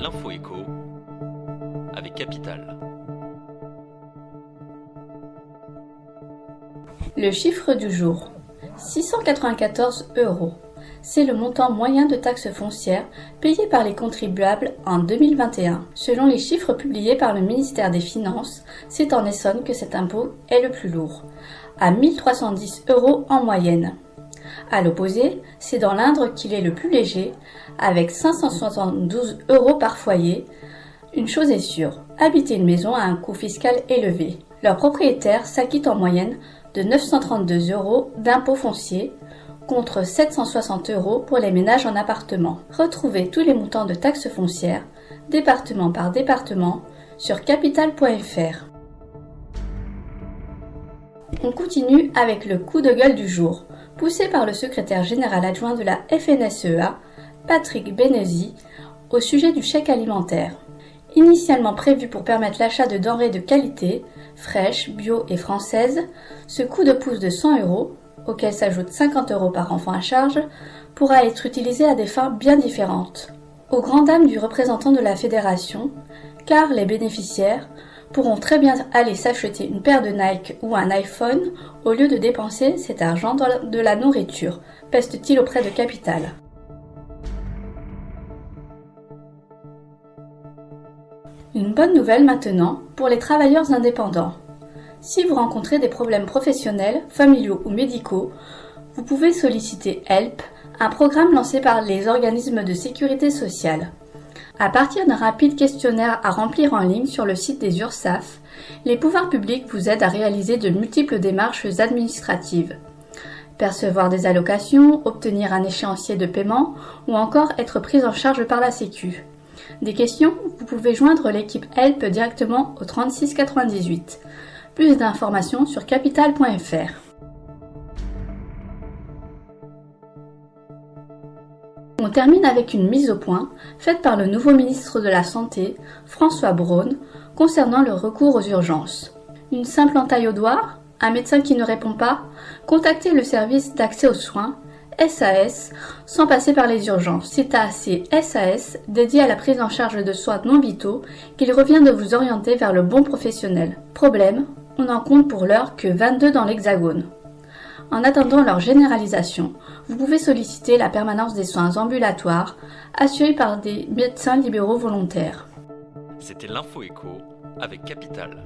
l'info écho avec Capital. Le chiffre du jour, 694 €. C'est le montant moyen de taxes foncières payé par les contribuables en 2021. Selon les chiffres publiés par le ministère des Finances, c'est en Essonne que cet impôt est le plus lourd, à 1310 € en moyenne. À l'opposé, c'est dans l'Indre qu'il est le plus léger, avec 572 € par foyer. Une chose est sûre, habiter une maison a un coût fiscal élevé. Leurs propriétaires s'acquittent en moyenne de 932 € d'impôts fonciers, contre 760 € pour les ménages en appartement. Retrouvez tous les montants de taxes foncières, département par département, sur capital.fr. On continue avec le coup de gueule du jour, poussé par le secrétaire général adjoint de la FNSEA, Patrick Bénézy, au sujet du chèque alimentaire. Initialement prévu pour permettre l'achat de denrées de qualité, fraîches, bio et françaises, ce coup de pouce de 100 €, auquel s'ajoutent 50 € par enfant à charge, pourra être utilisé à des fins bien différentes. Aux grandes dames du représentant de la fédération, car les bénéficiaires pourront très bien aller s'acheter une paire de Nike ou un iPhone au lieu de dépenser cet argent dans de la nourriture, peste-t-il auprès de Capital. Une bonne nouvelle maintenant pour les travailleurs indépendants. Si vous rencontrez des problèmes professionnels, familiaux ou médicaux, vous pouvez solliciter HELP, un programme lancé par les organismes de sécurité sociale. À partir d'un rapide questionnaire à remplir en ligne sur le site des URSSAF, les pouvoirs publics vous aident à réaliser de multiples démarches administratives. Percevoir des allocations, obtenir un échéancier de paiement ou encore être pris en charge par la Sécu. Des questions, vous pouvez joindre l'équipe HELP directement au 36 98. Plus d'informations sur capital.fr. On termine avec une mise au point faite par le nouveau ministre de la Santé, François Braun, concernant le recours aux urgences. Une simple entaille au doigt, un médecin qui ne répond pas, contactez le service d'accès aux soins, SAS, sans passer par les urgences. C'est à ces SAS dédiés à la prise en charge de soins non vitaux qu'il revient de vous orienter vers le bon professionnel. Problème, on n'en compte pour l'heure que 22 dans l'Hexagone. En attendant leur généralisation, vous pouvez solliciter la permanence des soins ambulatoires assurée par des médecins libéraux volontaires. C'était l'info écho avec Capital.